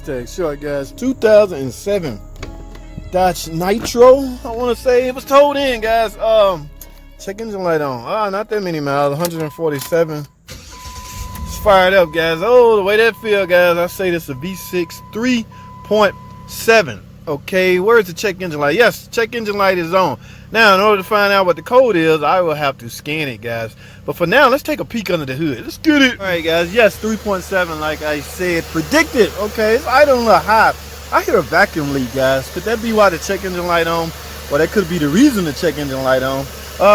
hashtag short, guys. 2007 Dodge Nitro, I want to say. It was towed in, guys. Check engine light on. Not that many miles, 147. It's fired up, guys. Oh, the way that feel, guys. I say this is a V6 3.7. Okay, where's the check engine light? Yes, check engine light is on. Now, in order to find out what the code is, I will have to scan it, guys. But for now, let's take a peek under the hood. Let's get it. All right, guys. Yes, 3.7, like I said, predicted. Okay, it's idle a little high. I hear a vacuum leak, guys. Could that be why the check engine light on? Well, that could be the reason the check engine light on.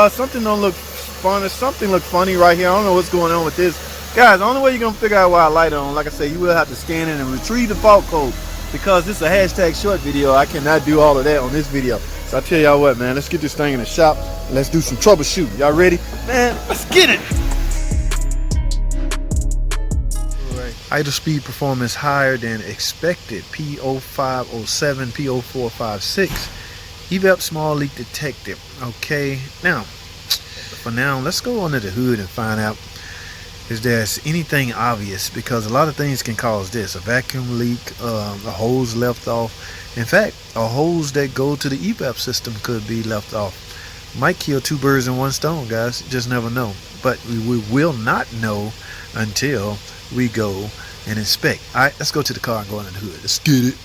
Something don't look funny. Something look funny right here. I don't know what's going on with this, guys. The only way you're gonna figure out why I light on, like I said, you will have to scan it and retrieve the fault code. Because this is a hashtag short video, I cannot do all of that on this video. So I tell y'all what, man, let's get this thing in the shop and let's do some troubleshooting. Y'all ready? Man, let's get it. All right. Idle speed performance higher than expected. P0507 P0456. Evap small leak detected. Okay, now, for now, let's go under the hood and find out if there's anything obvious, because a lot of things can cause this. A vacuum leak, a hose left off. In fact, a hose that go to the evap system could be left off. Might kill two birds in one stone, guys. Just never know. But we will not know until we go and inspect. All right, let's go to the car and go under the hood. Let's get it.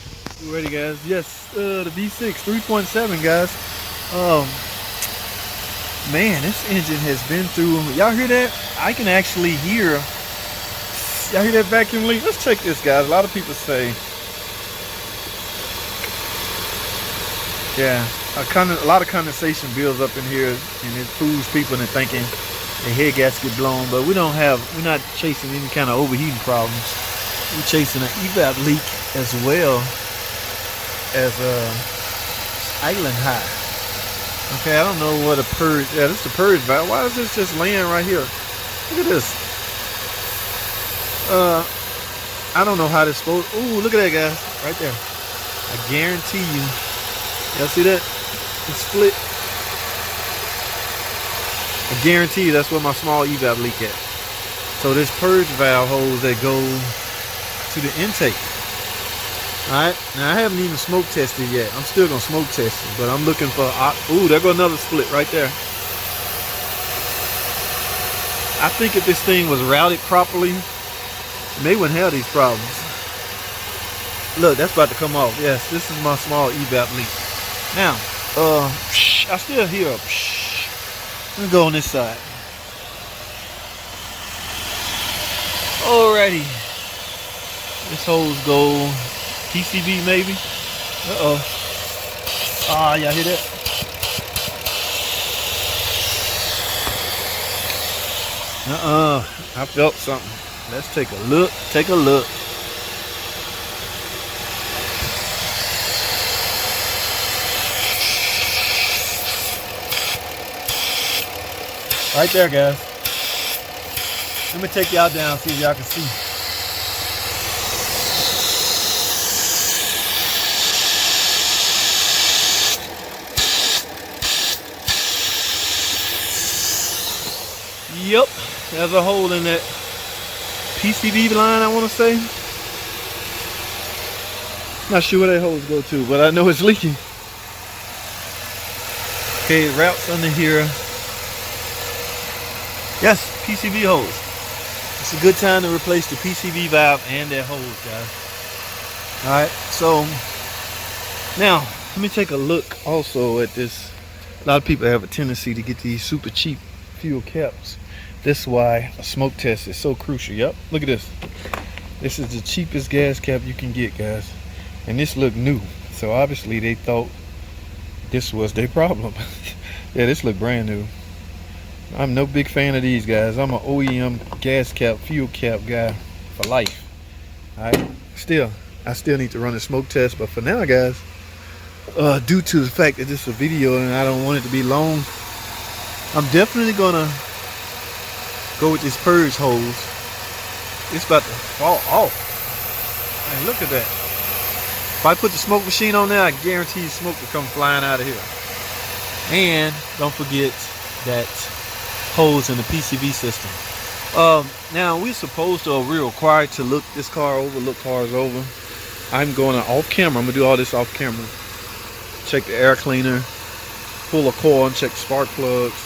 You ready, guys? Yes, the V6 3.7, guys. Man, this engine has been through. Y'all hear that? I can actually hear. Y'all hear that vacuum leak? Let's check this, guys. A lot of people say, yeah, a lot of condensation builds up in here, and it fools people into thinking the head gasket blown. But we're not chasing any kind of overheating problems. We're chasing an evap leak as well as idling high. Okay, I don't know what a purge. Yeah, this is the purge valve. Why is this just laying right here? Look at this. I don't know how this supposed. Ooh, look at that, guys, right there. I guarantee you. Y'all see that? It's split. I guarantee you that's where my small evap leak at. So this purge valve hose that goes to the intake. Alright, now I haven't even smoke tested yet. I'm still gonna smoke test it, but I'm looking for. Ooh, there go another split right there. I think if this thing was routed properly, they wouldn't have these problems. Look, that's about to come off. Yes, this is my small evap leak. Now, I still hear a. Let me go on this side. Alrighty, this hose go. PCV maybe. Y'all hear that? I felt something. Let's take a look. Take a look. Right there, guys. Let me take y'all down, see if y'all can see. Yep, there's a hole in that PCV line, I want to say. Not sure where that hose go to, but I know it's leaking. Okay, it wraps under here. Yes, PCV hose. It's a good time to replace the PCV valve and that hose, guys. Alright, so now let me take a look also at this. A lot of people have a tendency to get these super cheap fuel caps. This is why a smoke test is so crucial. Yep, look at this. This is the cheapest gas cap you can get, guys. And this looked new. So obviously they thought this was their problem. Yeah, this looked brand new. I'm no big fan of these, guys. I'm an OEM gas cap, fuel cap guy for life. Alright, I still need to run a smoke test, but for now, guys, due to the fact that this is a video and I don't want it to be long, I'm definitely gonna go with this purge hose. It's about to fall off. Man, look at that. If I put the smoke machine on there, I guarantee you smoke will come flying out of here. And don't forget that hose in the PCV system. Now we're supposed to, or we're required to look this car over, look cars over. I'm going off camera. I'm gonna do all this off camera. Check the air cleaner, pull a coil, check spark plugs,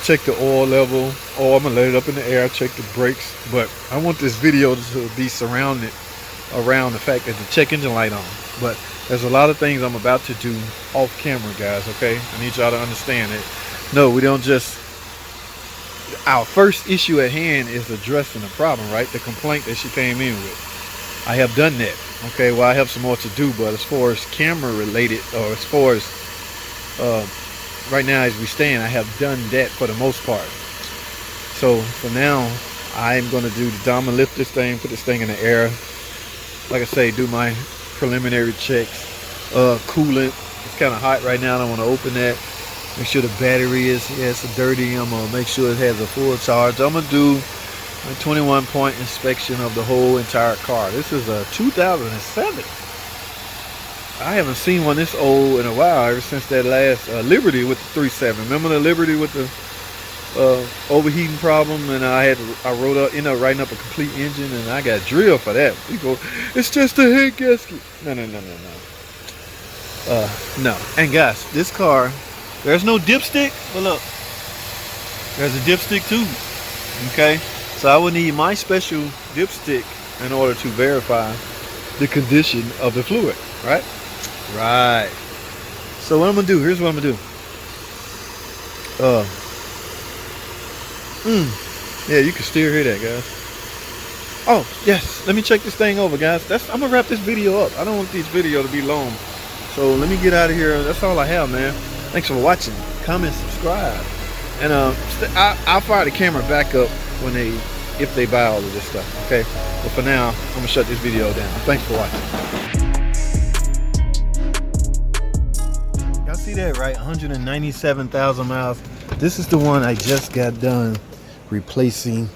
check the oil level. Oh, I'm gonna let it up in the air, check the brakes. But I want this video to be surrounded around the fact that the check engine light on. But there's a lot of things I'm about to do off camera, guys, okay? I need y'all to understand it. No, we don't just, our first issue at hand is addressing the problem, right? The complaint that she came in with. I have done that. Okay, well, I have some more to do, but as far as camera related, or as far as right now as we stand, I have done that for the most part. So for now, I'm going to do I'm gonna lift this thing, put this thing in the air, like I say, do my preliminary checks. Coolant, it's kind of hot right now. I don't want to open that. Make sure the battery is dirty. I'm gonna make sure it has a full charge. I'm gonna do a 21-point inspection of the whole entire car. This is a 2007. I haven't seen one this old in a while, ever since that last Liberty with the 3.7. Remember the Liberty with the overheating problem, and I ended up writing up a complete engine, and I got drilled for that. People, it's just a head gasket. No. No. And guys, this car, there's no dipstick, but look, there's a dipstick too. Okay, so I would need my special dipstick in order to verify the condition of the fluid, right? Right. So what I'm gonna do, here's what I'm gonna do. Yeah, you can still hear that, guys. Oh, yes, let me check this thing over, guys. I'm gonna wrap this video up. I don't want this video to be long. So let me get out of here. That's all I have, man. Thanks for watching. Comment, subscribe. And I'll fire the camera back up if they buy all of this stuff, okay? But for now, I'm gonna shut this video down. Thanks for watching. Y'all see that, right? 197,000 miles. This is the one I just got done replacing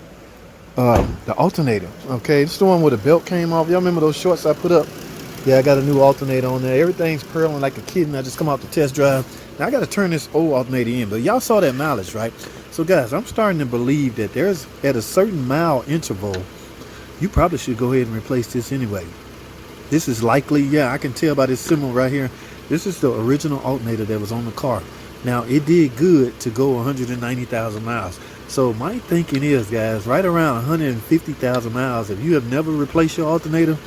the alternator, okay? This is the one where the belt came off. Y'all remember those shorts I put up? Yeah, I got a new alternator on there. Everything's purling like a kitten. I just come out the test drive. Now I got to turn this old alternator in, but y'all saw that mileage, right? So guys, I'm starting to believe that there's, at a certain mile interval, you probably should go ahead and replace this anyway. This is likely, yeah, I can tell by this symbol right here. This is the original alternator that was on the car. Now, it did good to go 190,000 miles. So my thinking is, guys, right around 150,000 miles, if you have never replaced your alternator,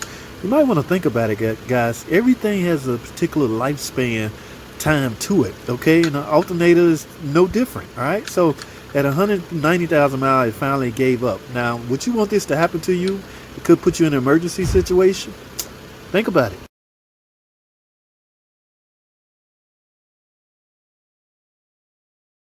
you might want to think about it, guys. Everything has a particular lifespan time to it, okay? And the alternator is no different, all right? So at 190,000 miles, it finally gave up. Now, would you want this to happen to you? It could put you in an emergency situation. Think about it.